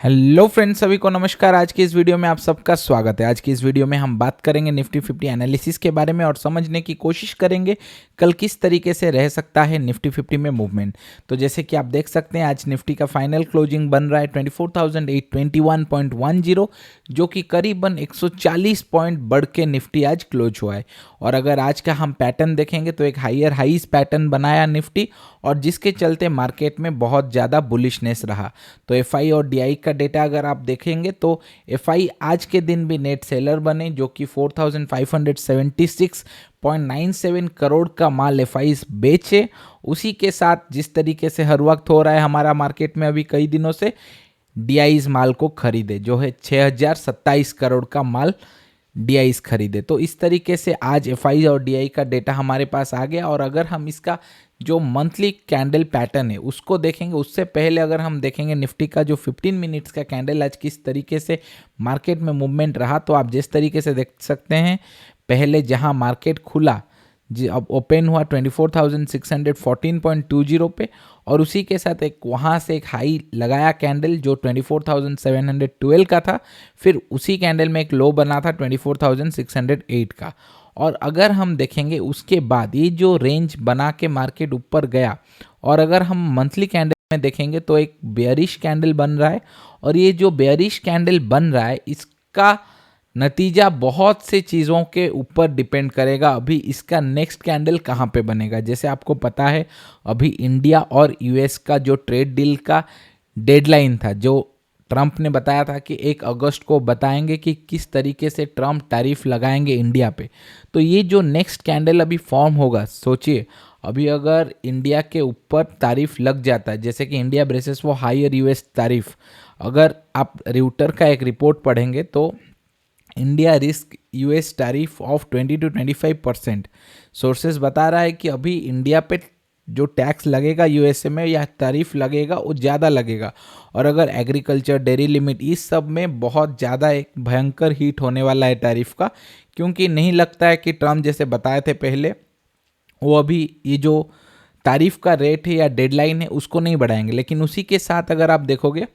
Hello friends, सभी को नमस्कार। आज की इस वीडियो में आप सबका स्वागत है। आज की इस वीडियो में हम बात करेंगे निफ्टी 50 एनालिसिस के बारे में और समझने की कोशिश करेंगे कल किस तरीके से रह सकता है निफ्टी 50 में मूवमेंट। तो जैसे कि आप देख सकते हैं, आज निफ्टी का फाइनल क्लोजिंग बन रहा है 24,821.10, जो कि करीबन 140 पॉइंट बढ़ के निफ्टी आज क्लोज हुआ है। और अगर आज का हम पैटर्न देखेंगे तो एक हायर हाईज पैटर्न बनाया निफ्टी, और जिसके चलते मार्केट में बहुत ज़्यादा बुलिशनेस रहा। तो एफआई और डीआई का डेटा अगर आप देखेंगे तो एफआई आज के दिन भी नेट सेलर बने, जो कि 4,576.97 करोड़ का माल एफआई बेचे। उसी के साथ जिस तरीके से हर वक्त हो रहा है हमारा मार्केट में अभी कई दिनों से, डीआईज माल को खरीदे, जो है 6,027 करोड़ का माल डीआईज खरीदे। तो इस तरीके से आज एफआई और डीआई का डेटा हमारे पास आ गया। और अगर हम इसका जो मंथली कैंडल पैटर्न है उसको देखेंगे, उससे पहले अगर हम देखेंगे निफ्टी का जो 15 मिनट्स का कैंडल आज किस तरीके से मार्केट में मूवमेंट रहा, तो आप जिस तरीके से देख सकते हैं, पहले जहां मार्केट खुला जी अब ओपन हुआ 24,614.20 पे, और उसी के साथ एक वहाँ से एक हाई लगाया कैंडल जो 24,712 का था। फिर उसी कैंडल में एक लो बना था 24,608 का। और अगर हम देखेंगे उसके बाद ये जो रेंज बना के मार्केट ऊपर गया, और अगर हम मंथली कैंडल में देखेंगे तो एक बेयरिश कैंडल बन रहा है। और ये जो बेयरिश कैंडल बन रहा है इसका नतीजा बहुत से चीज़ों के ऊपर डिपेंड करेगा। अभी इसका नेक्स्ट कैंडल कहाँ पे बनेगा। जैसे आपको पता है, अभी इंडिया और यूएस का जो ट्रेड डील का डेडलाइन था, जो ट्रंप ने बताया था कि 1 अगस्त को बताएंगे कि किस तरीके से ट्रंप टैरिफ लगाएंगे इंडिया पे। तो ये जो नेक्स्ट कैंडल अभी फॉर्म होगा, सोचिए अभी अगर इंडिया के ऊपर तारीफ लग जाता है, जैसे कि इंडिया ब्रेसेस वो हायर यूएस तारीफ, अगर आप रियूटर का एक रिपोर्ट पढ़ेंगे तो India risk US tariff of 20 to 25%। Sources बता रहा है कि अभी इंडिया पे जो टैक्स लगेगा यूएसए में या तारीफ लगेगा वो ज़्यादा लगेगा। और अगर एग्रीकल्चर, डेयरी लिमिट, इस सब में बहुत ज़्यादा एक भयंकर हीट होने वाला है टैरिफ का, क्योंकि नहीं लगता है कि ट्रम्प जैसे बताए थे पहले, वो अभी ये जो तारीफ का रेट है या डेडलाइन है उसको नहीं बढ़ाएंगे। लेकिन उसी के साथ अगर आप देखोगे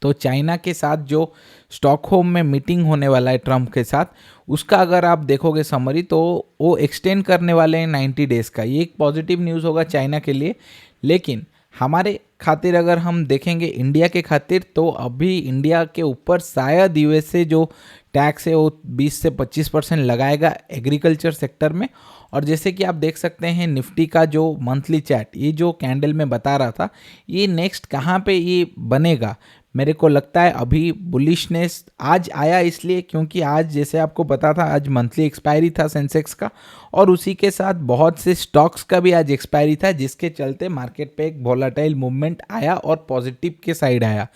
तो चाइना के साथ जो स्टॉकहोम में मीटिंग होने वाला है ट्रंप के साथ, उसका अगर आप देखोगे समरी, तो वो एक्सटेंड करने वाले हैं 90 डेज़ का। ये एक पॉजिटिव न्यूज़ होगा चाइना के लिए। लेकिन हमारे खातिर अगर हम देखेंगे इंडिया के खातिर, तो अभी इंडिया के ऊपर शायद यूएसए जो टैक्स है वो 20 से 25% लगाएगा एग्रीकल्चर सेक्टर में। और जैसे कि आप देख सकते हैं निफ्टी का जो मंथली चैट, ये जो कैंडल में बता रहा था, ये नेक्स्ट कहाँ पे ये बनेगा, मेरे को लगता है अभी बुलिशनेस आज आया इसलिए क्योंकि आज जैसे आपको पता था आज मंथली एक्सपायरी था सेंसेक्स का, और उसी के साथ बहुत से स्टॉक्स का भी आज एक्सपायरी था, जिसके चलते मार्केट पे एक वोलेटाइल मूवमेंट आया और पॉजिटिव के साइड आया।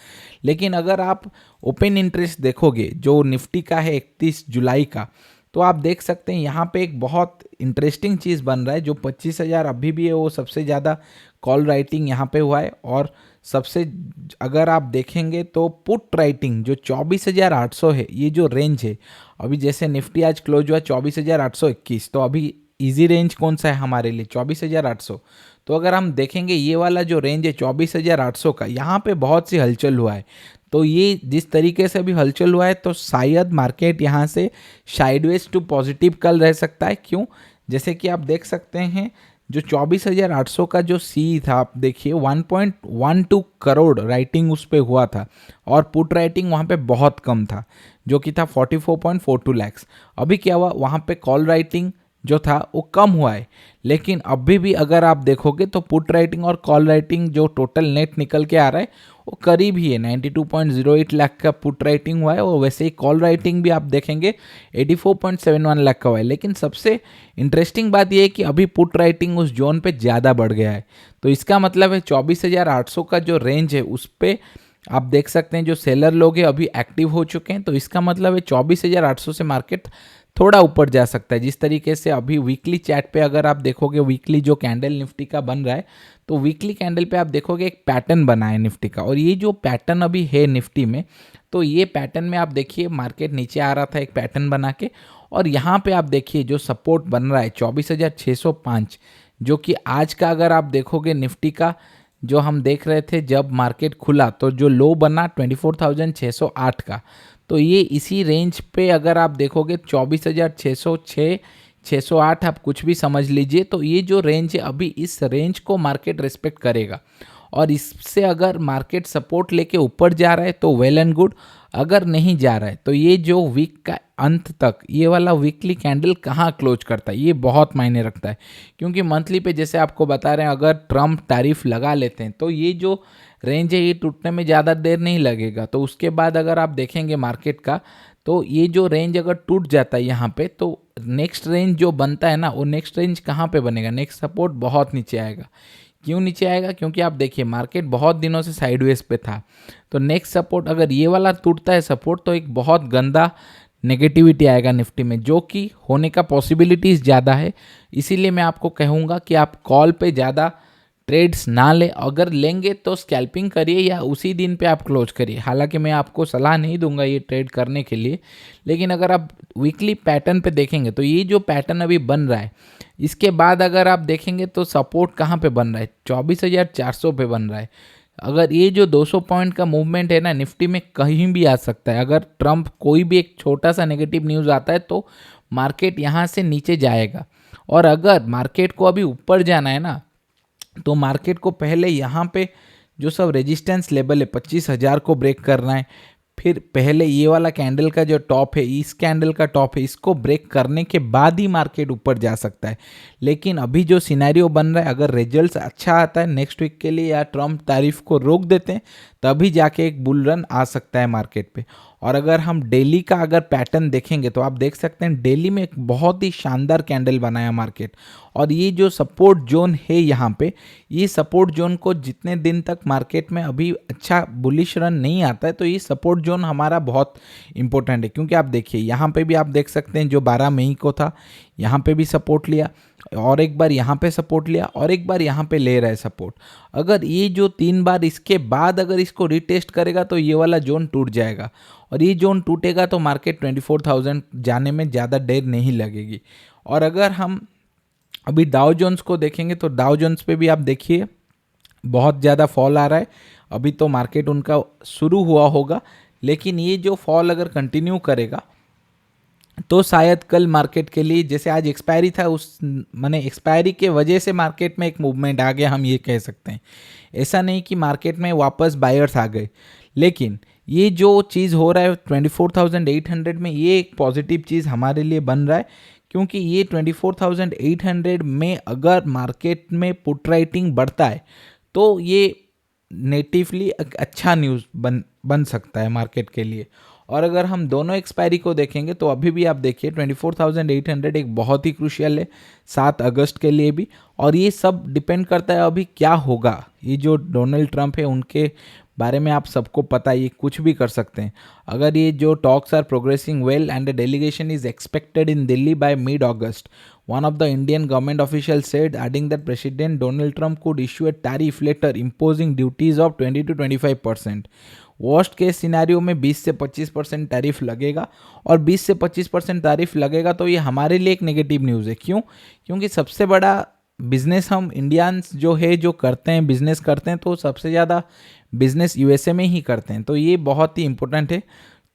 लेकिन अगर आप ओपन इंटरेस्ट देखोगे जो निफ्टी का है 31 जुलाई का, तो आप देख सकते हैं यहाँ पे एक बहुत इंटरेस्टिंग चीज़ बन रहा है। जो 25,000 अभी भी है वो सबसे ज़्यादा कॉल राइटिंग यहाँ पे हुआ है। और सबसे अगर आप देखेंगे तो पुट राइटिंग जो 24,800 है, ये जो रेंज है, अभी जैसे निफ्टी आज क्लोज हुआ 24,821, तो अभी इजी रेंज कौन सा है हमारे लिए 24,800। तो अगर हम देखेंगे ये वाला जो रेंज है 24,800 का, यहाँ पे बहुत सी हलचल हुआ है। तो ये जिस तरीके से अभी हलचल हुआ है, तो शायद मार्केट यहाँ से साइडवेज टू पॉजिटिव कल रह सकता है। क्यों? जैसे कि आप देख सकते हैं जो 24,800 का जो सी था, आप देखिए 1.12 करोड़ राइटिंग उस पर हुआ था, और पुट राइटिंग वहाँ पे बहुत कम था जो कि था 44.42 लैक्स। अभी क्या हुआ, वहाँ पे कॉल राइटिंग जो था वो कम हुआ है। लेकिन अभी भी अगर आप देखोगे तो पुट राइटिंग और कॉल राइटिंग जो टोटल नेट निकल के आ रहा है वो करीब ही है, 92.08 लाख का पुट राइटिंग हुआ है, और वैसे ही कॉल राइटिंग भी आप देखेंगे 84.71 लाख का हुआ है। लेकिन सबसे इंटरेस्टिंग बात यह है कि अभी पुट राइटिंग उस जोन पे ज़्यादा बढ़ गया है। तो इसका मतलब है 24,800 का जो रेंज है उस पर आप देख सकते हैं जो सेलर लोग हैं अभी एक्टिव हो चुके हैं। तो इसका मतलब है 24,800 से मार्केट थोड़ा ऊपर जा सकता है। जिस तरीके से अभी वीकली चैट पे अगर आप देखोगे, वीकली जो कैंडल निफ्टी का बन रहा है, तो वीकली कैंडल पे आप देखोगे एक पैटर्न बना है निफ्टी का। और ये जो पैटर्न अभी है निफ्टी में, तो ये पैटर्न में आप देखिए मार्केट नीचे आ रहा था एक पैटर्न बना के, और यहाँ पे आप देखिए जो सपोर्ट बन रहा है 24,605, जो कि आज का अगर आप देखोगे निफ्टी का जो हम देख रहे थे जब मार्केट खुला, तो जो लो बना 24,608 का, तो ये इसी रेंज पे अगर आप देखोगे 24,606, 608 आप कुछ भी समझ लीजिए, तो ये जो रेंज है अभी इस रेंज को मार्केट रिस्पेक्ट करेगा। और इससे अगर मार्केट सपोर्ट लेके ऊपर जा रहा है तो वेल एंड गुड, अगर नहीं जा रहा है तो ये जो वीक का अंत तक ये वाला वीकली कैंडल कहाँ क्लोज करता है ये बहुत मायने रखता है। क्योंकि मंथली पे जैसे आपको बता रहे हैं, अगर ट्रम्प टैरिफ लगा लेते हैं तो ये जो रेंज है ये टूटने में ज़्यादा देर नहीं लगेगा। तो उसके बाद अगर आप देखेंगे मार्केट का, तो ये जो रेंज अगर टूट जाता है यहाँ पे, तो नेक्स्ट रेंज जो बनता है ना, वो नेक्स्ट रेंज कहाँ पे बनेगा, नेक्स्ट सपोर्ट बहुत नीचे आएगा। क्यों नीचे आएगा? क्योंकि आप देखिए मार्केट बहुत दिनों से साइडवेज पे था, तो नेक्स्ट सपोर्ट अगर ये वाला टूटता है सपोर्ट, तो एक बहुत गंदा नेगेटिविटी आएगा निफ्टी में, जो कि होने का पॉसिबिलिटीज़ ज़्यादा है। इसीलिए मैं आपको कहूँगा कि आप कॉल पे ज़्यादा ट्रेड्स ना ले, अगर लेंगे तो स्कैल्पिंग करिए या उसी दिन पे आप क्लोज करिए। हालांकि मैं आपको सलाह नहीं दूंगा ये ट्रेड करने के लिए, लेकिन अगर आप वीकली पैटर्न पे देखेंगे तो ये जो पैटर्न अभी बन रहा है, इसके बाद अगर आप देखेंगे तो सपोर्ट कहाँ पे बन रहा है, 24,400 पे बन रहा है। अगर ये जो 200 पॉइंट का मूवमेंट है ना निफ्टी में, कहीं भी आ सकता है। अगर ट्रम्प कोई भी एक छोटा सा नेगेटिव न्यूज़ आता है तो मार्केट यहाँ से नीचे जाएगा। और अगर मार्केट को अभी ऊपर जाना है ना, तो मार्केट को पहले यहाँ पे जो सब रेजिस्टेंस लेवल है 25,000 को ब्रेक करना है। फिर पहले ये वाला कैंडल का जो टॉप है, इस कैंडल का टॉप है, इसको ब्रेक करने के बाद ही मार्केट ऊपर जा सकता है। लेकिन अभी जो सिनेरियो बन रहा है, अगर रिजल्ट्स अच्छा आता है नेक्स्ट वीक के लिए या ट्रम्प तारीफ को रोक देते हैं, तभी जाके एक बुल रन आ सकता है मार्केट पे। और अगर हम डेली का अगर पैटर्न देखेंगे तो आप देख सकते हैं डेली में एक बहुत ही शानदार कैंडल बनाया मार्केट। और ये जो सपोर्ट जोन है यहाँ पे, ये सपोर्ट जोन को जितने दिन तक मार्केट में अभी अच्छा बुलिश रन नहीं आता है, तो ये सपोर्ट जोन हमारा बहुत इंपॉर्टेंट है। क्योंकि आप देखिए यहाँ पे भी आप देख सकते हैं जो 12 मई को था, यहाँ पे भी सपोर्ट लिया, और एक बार यहाँ पे सपोर्ट लिया, और एक बार यहाँ पे ले रहा है सपोर्ट। अगर ये जो 3 बार इसके बाद अगर इसको रिटेस्ट करेगा तो ये वाला जोन टूट जाएगा, और ये जोन टूटेगा तो मार्केट 24,000 जाने में ज़्यादा देर नहीं लगेगी। और अगर हम अभी डाउ जोन्स को देखेंगे तो डाउ जोन्स पे भी आप देखिए बहुत ज़्यादा फॉल आ रहा है। अभी तो मार्केट उनका शुरू हुआ होगा, लेकिन ये जो फॉल अगर कंटिन्यू करेगा तो शायद कल मार्केट के लिए, जैसे आज एक्सपायरी था, उस माने एक्सपायरी के वजह से मार्केट में एक मूवमेंट आ गया, हम ये कह सकते हैं। ऐसा नहीं कि मार्केट में वापस बायर्स आ गए, लेकिन ये जो चीज़ हो रहा है 24,800 में, ये एक पॉजिटिव चीज़ हमारे लिए बन रहा है। क्योंकि ये 24,800 में अगर मार्केट में पुट राइटिंग बढ़ता है तो ये नेटिवली एक अच्छा न्यूज़ बन सकता है मार्केट के लिए। और अगर हम दोनों एक्सपायरी को देखेंगे तो अभी भी आप देखिए 24,800 एक बहुत ही क्रूशियल है 7 अगस्त के लिए भी। और ये सब डिपेंड करता है अभी क्या होगा। ये जो डोनाल्ड ट्रंप है उनके बारे में आप सबको पता है, ये कुछ भी कर सकते हैं। अगर ये जो talks are progressing well and the delegation is expected in Delhi by mid August, one of the Indian government officials said, adding that President Donald Trump could issue a tariff letter imposing duties of 20 to 25%. Worst case scenario में 20 से 25% tariff लगेगा, और 20 से 25% tariff लगेगा तो ये हमारे लिए एक नेगेटिव न्यूज़ है। क्यों? क्योंकि सबसे बड़ा बिजनेस हम इंडियंस जो है जो करते हैं, बिजनेस करते हैं, तो सबसे ज़्यादा बिजनेस यूएसए में ही करते हैं, तो ये बहुत ही इंपॉर्टेंट है।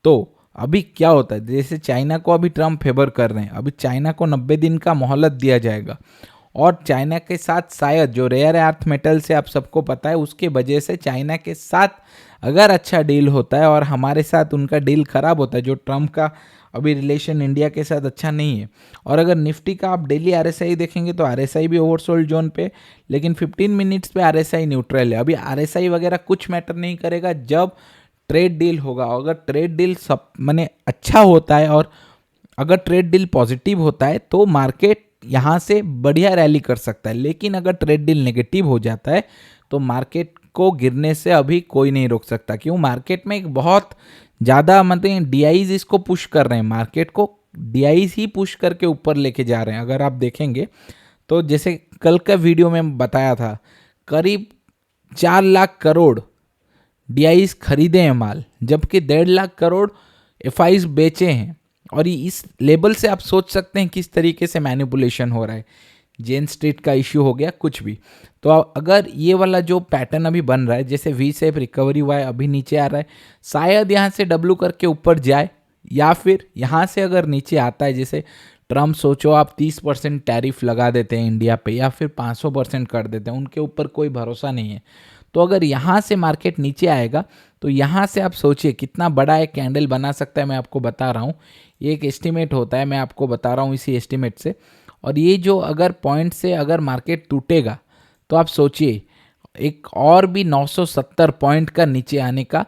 तो अभी क्या होता है, जैसे चाइना को अभी ट्रम्प फेवर कर रहे हैं, अभी चाइना को 90 दिन का मोहलत दिया जाएगा, और चाइना के साथ शायद जो रेयर अर्थ मेटल से आप सबको पता है, उसके वजह से चाइना के साथ अगर अच्छा डील होता है और हमारे साथ उनका डील खराब होता है, जो ट्रम्प का अभी रिलेशन इंडिया के साथ अच्छा नहीं है। और अगर निफ्टी का आप डेली आरएसआई देखेंगे तो आरएसआई भी ओवरसोल्ड जोन पे, लेकिन 15 मिनट्स पे आरएसआई न्यूट्रल है। अभी आरएसआई वगैरह कुछ मैटर नहीं करेगा जब ट्रेड डील होगा। अगर ट्रेड डील सब माने अच्छा होता है और अगर ट्रेड डील पॉजिटिव होता है तो मार्केट यहाँ से बढ़िया रैली कर सकता है। लेकिन अगर ट्रेड डील नेगेटिव हो जाता है तो मार्केट को गिरने से अभी कोई नहीं रोक सकता। क्यों? मार्केट में एक बहुत ज़्यादा मतलब डीआईज इसको पुश कर रहे हैं, मार्केट को डीआईज ही पुश करके ऊपर लेके जा रहे हैं। अगर आप देखेंगे तो जैसे कल का वीडियो में बताया था, करीब 4 लाख करोड़ डीआईज खरीदे हैं माल, जबकि 1.5 लाख करोड़ एफआईज बेचे हैं। और इस लेवल से आप सोच सकते हैं किस तरीके से मैनिपुलेशन हो रहा है। जेन स्ट्रीट का इश्यू हो गया, कुछ भी। तो अगर ये वाला जो पैटर्न अभी बन रहा है, जैसे वी शेप रिकवरी हुआ है, अभी नीचे आ रहा है, शायद यहाँ से डब्ल्यू करके ऊपर जाए, या फिर यहाँ से अगर नीचे आता है, जैसे ट्रम्प सोचो आप 30% टैरिफ लगा देते हैं इंडिया पे, या फिर 500% कर देते हैं, उनके ऊपर कोई भरोसा नहीं है। तो अगर यहाँ से मार्केट नीचे आएगा तो यहाँ से आप सोचिए कितना बड़ा एक कैंडल बना सकता है। मैं आपको बता रहा हूँ, ये एक एस्टिमेट होता है, मैं आपको बता रहा हूँ इसी एस्टिमेट से। और ये जो अगर पॉइंट से अगर मार्केट टूटेगा तो आप सोचिए एक और भी 970 पॉइंट का नीचे आने का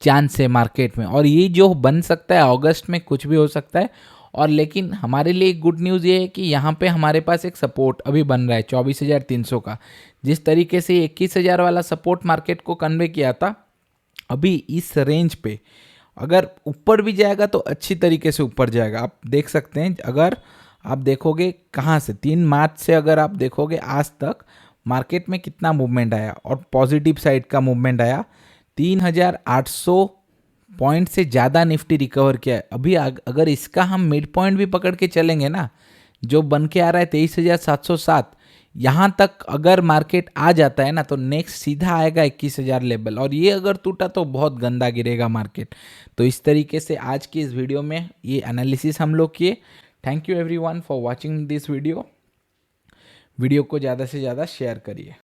चांस है मार्केट में। और ये जो बन सकता है अगस्त में, कुछ भी हो सकता है। और लेकिन हमारे लिए एक गुड न्यूज़ ये है कि यहाँ पे हमारे पास एक सपोर्ट अभी बन रहा है 24,300 का। जिस तरीके से 21,000 वाला सपोर्ट मार्केट को कन्वे किया था, अभी इस रेंज पे अगर ऊपर भी जाएगा तो अच्छी तरीके से ऊपर जाएगा। आप देख सकते हैं, अगर आप देखोगे कहाँ से 3 मार्च से अगर आप देखोगे आज तक मार्केट में कितना मूवमेंट आया और पॉजिटिव साइड का मूवमेंट आया। 3,800 पॉइंट से ज़्यादा निफ्टी रिकवर किया है। अभी अगर इसका हम मिड पॉइंट भी पकड़ के चलेंगे ना, जो बन के आ रहा है 23,707, यहाँ तक अगर मार्केट आ जाता है ना तो नेक्स्ट सीधा आएगा 21,000 लेवल। और ये अगर टूटा तो बहुत गंदा गिरेगा मार्केट। तो इस तरीके से आज की इस वीडियो में ये एनालिसिस हम लोग किए। Thank you everyone for watching this video. Video को ज़्यादा से ज़्यादा शेयर करिए।